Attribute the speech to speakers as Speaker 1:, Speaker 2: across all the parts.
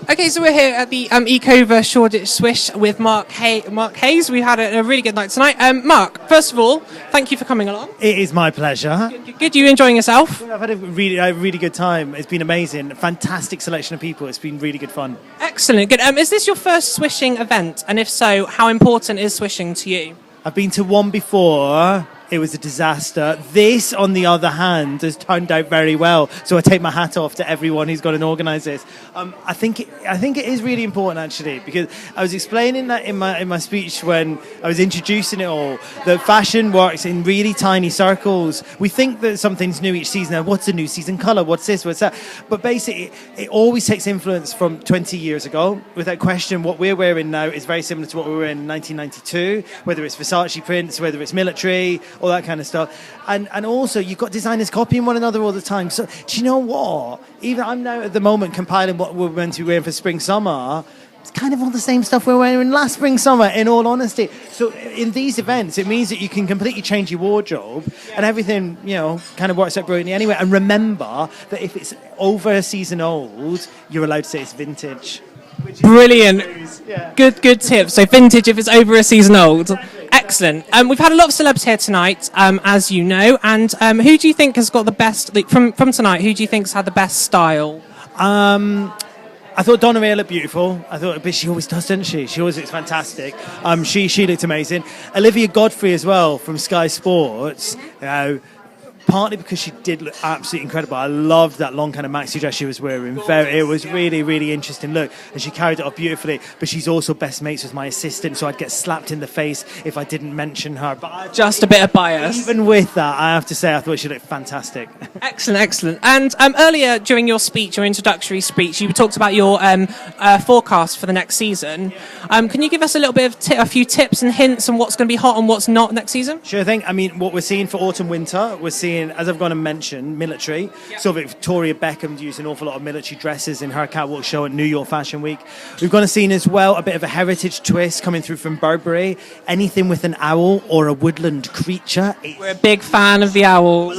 Speaker 1: Okay, so we're here at the Ecover Shoreditch Swish with Mark Hayes. We had a really good night tonight. Mark, first of all, thank you for coming along.
Speaker 2: It is my pleasure.
Speaker 1: Good. You enjoying yourself?
Speaker 2: I've had a really good time. It's been amazing. Fantastic selection of people. It's been really good fun.
Speaker 1: Excellent. Good. Is this your first swishing event? And if so, how important is swishing to you?
Speaker 2: I've been to one before. It was a disaster. This, on the other hand, has turned out very well. So I take my hat off to everyone who's gone and organised this. I think it is really important, actually, because I was explaining that in my speech when I was introducing it all, that fashion works in really tiny circles. We think that something's new each season. Now, what's the new season colour? What's this? What's that? But basically, it always takes influence from 20 years ago. Without question, what we're wearing now is very similar to what we were in 1992, whether it's Versace prints, whether it's military, all that kind of stuff. And also, you've got designers copying one another all the time. So, do you know what? Even I'm now at the moment compiling what we're meant to be wearing for spring-summer. It's kind of all the same stuff we were wearing last spring-summer, in all honesty. So, in these events, it means that you can completely change your wardrobe and everything, kind of works out brilliantly anyway. And remember that if it's over a season old, you're allowed to say it's vintage.
Speaker 1: Brilliant. Yeah. Good tip. So vintage if it's over a season old. Excellent. We've had a lot of celebs here tonight, as you know. And who do you think has got the best, from tonight, who do you think's had the best style?
Speaker 2: I thought Donna Mae looked beautiful. But she always does, doesn't she? She always looks fantastic. She looked amazing. Olivia Godfrey as well from Sky Sports. Partly because she did look absolutely incredible. I loved that long kind of maxi dress she was wearing. It was really, really interesting look, and she carried it off beautifully. But she's also best mates with my assistant, so I'd get slapped in the face if I didn't mention her. But
Speaker 1: just a bit of bias.
Speaker 2: Even with that, I have to say I thought she looked fantastic.
Speaker 1: Excellent. And earlier during your speech, your introductory speech, you talked about your forecast for the next season. Can you give us a little bit of a few tips and hints on what's going to be hot and what's not next season?
Speaker 2: Sure thing. I mean, what we're seeing for autumn-winter, we're seeing, as I've gone and mentioned, military. Yep. So Victoria Beckham used an awful lot of military dresses in her catwalk show at New York Fashion Week. We've gone and seen as well a bit of a heritage twist coming through from Burberry. Anything with an owl or a woodland creature.
Speaker 1: We're a big fan of the owls.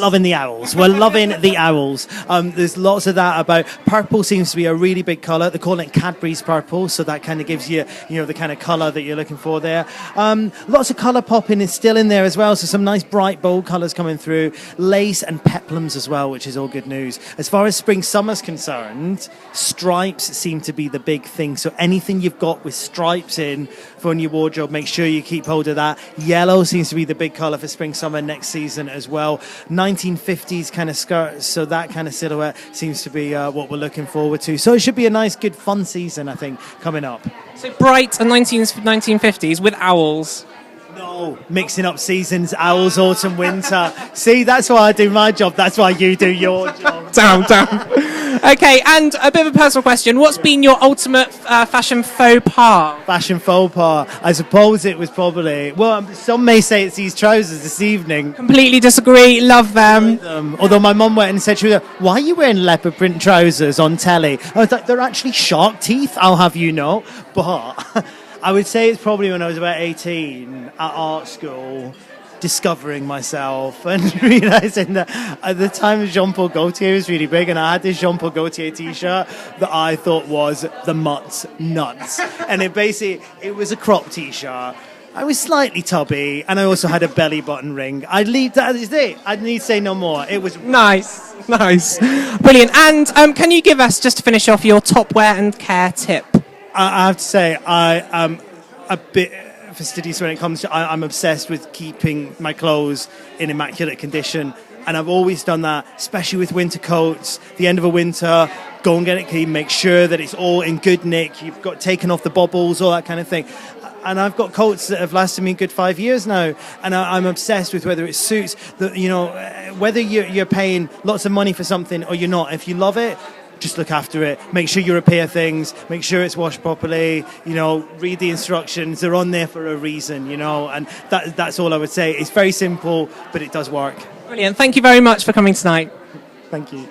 Speaker 2: We're loving the owls. There's lots of that about. Purple seems to be a really big colour. They're calling it Cadbury's purple, so that kind of gives you, the kind of colour that you're looking for there. Lots of colour popping is still in there as well, so some nice bright, bold colours coming through. Lace and peplums as well, which is all good news. As far as spring-summer's concerned, stripes seem to be the big thing. So anything you've got with stripes in for your wardrobe, make sure you keep hold of that. Yellow seems to be the big colour for spring-summer next season as well. 1950s kind of skirts, so that kind of silhouette seems to be what we're looking forward to. So it should be a nice, good, fun season, I think, coming up.
Speaker 1: So bright and 1950s with owls.
Speaker 2: No, mixing up seasons, owls, autumn, winter. See, that's why I do my job. That's why you do your job.
Speaker 1: Damn. Okay, and a bit of a personal question. What's been your ultimate fashion faux pas?
Speaker 2: Fashion faux pas. I suppose it was probably... Well, some may say it's these trousers this evening.
Speaker 1: Completely disagree. Love them.
Speaker 2: Although my mum went and said to her, why are you wearing leopard print trousers on telly? I was like, they're actually shark teeth, I'll have you know. But... I would say it's probably when I was about 18 at art school, discovering myself and realising that at the time Jean-Paul Gaultier was really big, and I had this Jean-Paul Gaultier t-shirt that I thought was the Mutt's nuts. And it was a crop t-shirt. I was slightly tubby, and I also had a belly button ring. I'd leave that as it. I'd need to say no more. It was
Speaker 1: nice. Brilliant. And can you give us, just to finish off, your top wear and care tip?
Speaker 2: I have to say, I am a bit fastidious when it comes to... I'm obsessed with keeping my clothes in immaculate condition, and I've always done that, especially with winter coats. The end of a winter, go and get it clean, make sure that it's all in good nick, you've got taken off the bobbles, all that kind of thing. And I've got coats that have lasted me a good 5 years now, and I'm obsessed with whether it suits, whether you're paying lots of money for something or you're not. If you love it, just look after it. Make sure you repair things. Make sure it's washed properly. Read the instructions. They're on there for a reason, and that's all I would say. It's very simple, but it does work.
Speaker 1: Brilliant. Thank you very much for coming tonight.
Speaker 2: Thank you.